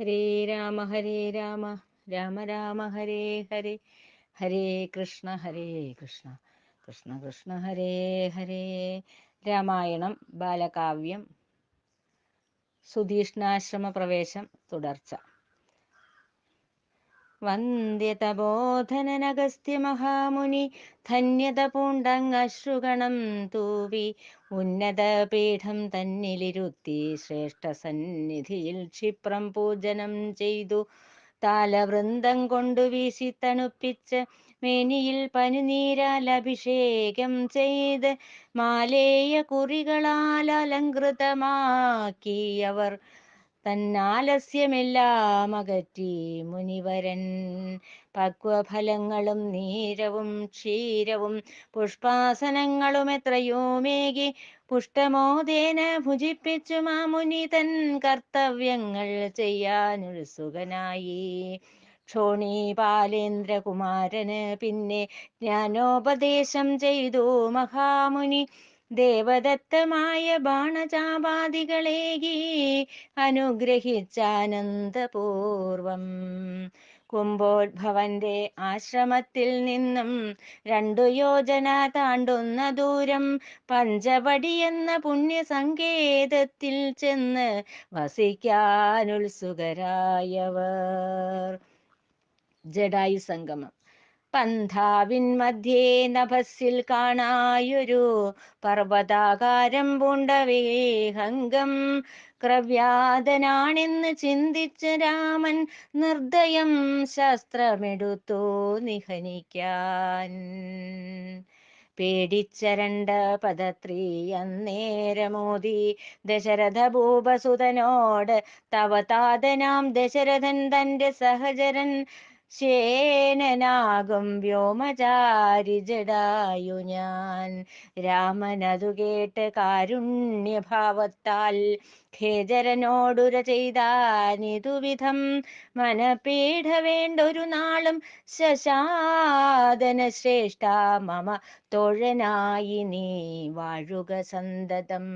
ഹരേ രാമ രാമ രാമ ഹരേ ഹരേ, ഹരേ കൃഷ്ണ കൃഷ്ണ കൃഷ്ണ ഹരേ ഹരേ. രാമായണം ബാലകാവ്യം സുധീഷ്ണാശ്രമ പ്രവേശം തുടർച്ച. വന്ദ്യതബോധനനഗസ്ത്യ മഹാമുനി ധന്യത പൂണ്ടങ്ങശ്രുഗണം തൂവി ഉന്നത പീഠം തന്നിലിരുത്തി ശ്രേഷ്ഠ സന്നിധിയിൽ ക്ഷിപ്രം പൂജനം ചെയ്തു. താലവൃന്ദം കൊണ്ടു വീശി തണുപ്പിച്ച് മേനിയിൽ പനിനീരാൽ അഭിഷേകം ചെയ്ത് മാലേയ കുറികളാൽ അലങ്കൃതമാക്കിയവർ തന്നാലസ്യമെല്ലാം അകറ്റി മുനിവരൻ. പക്വഫലങ്ങളും നീരവും ക്ഷീരവും പുഷ്പാസനങ്ങളും എത്രയോമേകി പുഷ്ടമോദേന ഭുജിപ്പിച്ചു മാമുനി തൻ കർത്തവ്യങ്ങൾ ചെയ്യാനുത്സുകനായി. ക്ഷോണീപാലേന്ദ്രകുമാരന് പിന്നെ ജ്ഞാനോപദേശം ചെയ്തു മഹാമുനി. ദേവദത്തമായ ബാണചാപാദികളേകി അനുഗ്രഹിച്ചാനന്ദപൂർവം. കുംഭോദ്ഭവന്റെ ആശ്രമത്തിൽ നിന്നും 2 യോജന താണ്ടുന്ന ദൂരം പഞ്ചവടി എന്ന പുണ്യസങ്കേതത്തിൽ ചെന്ന് വസിക്കാനുത്സുകരായവർ. ജഡായു സംഗമം. പന്ഥാവിൻ മധ്യേ നഭസ്സിൽ കാണായൊരു പർവ്വതാകാരം പൂണ്ടവേഹംഗം. ക്രവ്യാതനാണെന്ന് ചിന്തിച്ച രാമൻ നിർദ്ദയം ശസ്ത്രമെടുത്തു നിഹനിക്കാൻ. പേടിച്ചരണ്ട പദത്രീ അന്നേരമോദി ദശരഥ ഭൂപസുതനോട്, തവ താതനാം ദശരഥൻ തന്റെ സഹചരൻ ശേനനാകും വ്യോമചാരി ജഡായു ഞാൻ. രാമനതു കേട്ട് കാരുണ്യഭാവത്താൽ ഖേചരനോടുര ചെയ്താനിതുവിധം, മനപീഠ വേണ്ടൊരു നാളും ശശാദന ശ്രേഷ്ഠ മമ തോഴനായി നീ വാഴുക സന്തതം.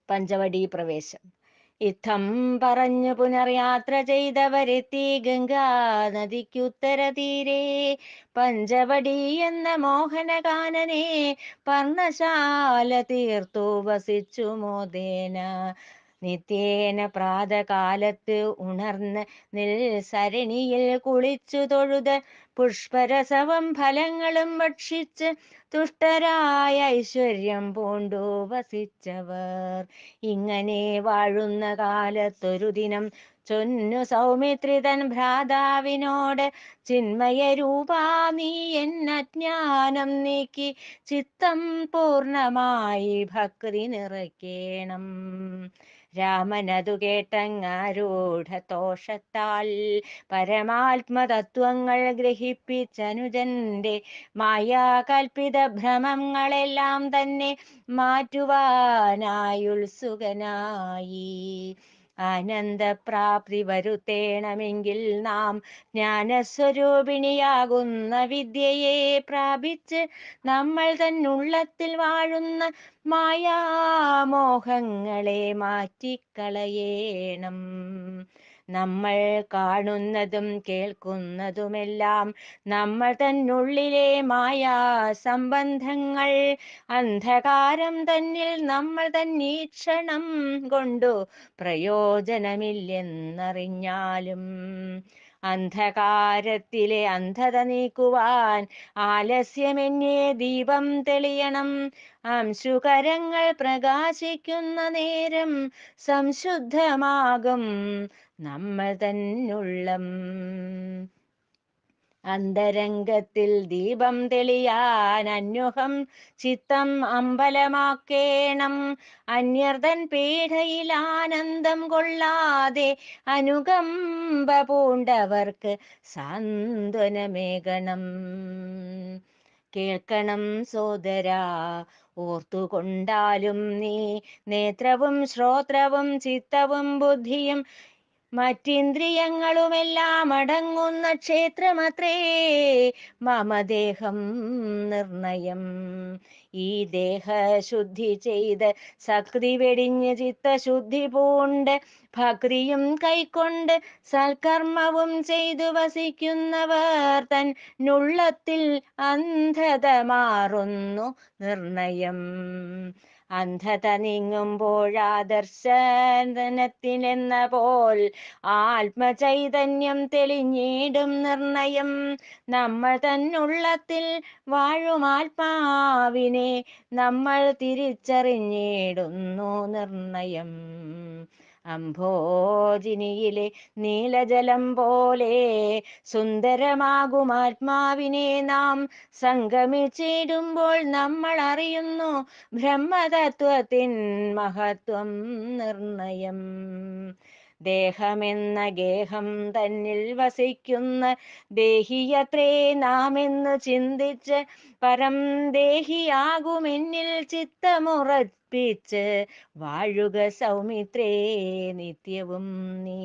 പഞ്ചവടി പ്രവേശം. ഇത്തം പറഞ്ഞു പുനർയാത്ര ചെയ്തവരെത്തി ഗംഗാ നദിക്കുത്തര തീരെ. പഞ്ചവടി എന്ന മോഹനകാനനെ പർണശാല തീർത്തു വസിച്ചു മോദേന. നിത്യേന പ്രാതകാലത്ത് ഉണർന്ന് നിൽസരണിയിൽ കുളിച്ചു തൊഴുത് പുഷ്പരസവം ഫലങ്ങളും ഭക്ഷിച്ച് തുഷ്ടരായ ഐശ്വര്യം പൂണ്ടു വസിച്ചവർ. ഇങ്ങനെ വാഴുന്ന കാലത്തൊരു ദിനം ചൊന്നു സൗമിത്രി തൻ ഭ്രാതാവിനോട്, ചിന്മയരൂപാ നീ എന്നജ്ഞാനം നീക്കി ചിത്തം പൂർണ്ണമായി ഭക്തി നിറയ്ക്കേണം. രാമനതു കേട്ടങ്ങാരൂഢതോഷത്താൽ പരമാത്മതത്വങ്ങൾ ഗ്രഹിപ്പിച്ചനുജന്റെ മായാകൽപ്പിത ഭ്രമങ്ങളെല്ലാം തന്നെ മാറ്റുവാനായുത്സുകനായി. ആനന്ദപ്രാപ്തി വരുത്തേണമെങ്കിൽ നാം ജ്ഞാനസ്വരൂപിണിയാകുന്ന വിദ്യയെ പ്രാപിച്ച് നമ്മൾ തന്നുള്ളത്തിൽ വാഴുന്ന മായാമോഹങ്ങളെ മാറ്റിക്കളയേണം. നമ്മൾ കാണുന്നതും കേൾക്കുന്നതുമെല്ലാം നമ്മൾ തന്നുള്ളിലെ മായാ സംബന്ധങ്ങൾ. അന്ധകാരം തന്നിൽ നമ്മൾ തന്നീക്ഷണം കൊണ്ടു പ്രയോജനമില്ലെന്നറിഞ്ഞാലും, അന്ധകാരത്തിലെ അന്ധത നീക്കുവാൻ ആലസ്യമെന്നേ ദീപം തെളിയണം. അംശുകരങ്ങൾ പ്രകാശിക്കുന്ന നേരം സംശുദ്ധമാകും നമ്മൾ തന്നുള്ളം. അന്തരംഗത്തിൽ ദീപം തെളിയാൻ അന്വഹം ചിത്തം അമ്പലമാക്കേണം. അന്യർതൻ പീഠയിൽ ആനന്ദം കൊള്ളാതെ അനുകമ്പ പൂണ്ടവർക്ക് സാന്ത്വനമേകണം. കേൾക്കണം സോദരാ, ഓർത്തുകൊണ്ടാലും നീ നേത്രവും ശ്രോത്രവും ചിത്തവും ബുദ്ധിയും മറ്റിന്ദ്രിയങ്ങളുമെല്ലാം അടങ്ങുന്ന ക്ഷേത്രമത്രേ മമദേഹം നിർണയം. ഈ ദേഹശുദ്ധി ചെയ്ത് ശക്തി വെടിഞ്ഞ് ചിത്തശുദ്ധി പൂണ്ട് ഭക്തിയും കൈക്കൊണ്ട് സൽക്കർമ്മവും ചെയ്തു വസിക്കുന്നവർ തൻ നുള്ളത്തിൽ അന്ധത മാറുന്നു നിർണയം. അന്ധത നീങ്ങുമ്പോഴാദർശനത്തിനെന്ന പോൽ ആത്മചൈതന്യം തെളിഞ്ഞിടും നിർണയം. നമ്മൾ തന്നുള്ളത്തിൽ വാഴും ആത്മാവിനെ നമ്മൾ തിരിച്ചറിഞ്ഞിടുന്നു നിർണയം. അംഭോജിനിയിലെ നീലജലം പോലെ സുന്ദരമാകും ആത്മാവിനെ നാം സംഗമിച്ചിടുമ്പോൾ നമ്മൾ അറിയുന്നു ബ്രഹ്മതത്വത്തിൻ മഹത്വം നിർണയം. ദേഹമെന്ന ഗേഹം തന്നിൽ വസിക്കുന്ന ദേഹിയത്രേ നാം എന്ന് ചിന്തിച്ച് പരം ദേഹിയാകുമെന്നിൽ ചിത്തമുറപ്പിച്ച് വാഴുക സൗമിത്രേ നിത്യവും നീ.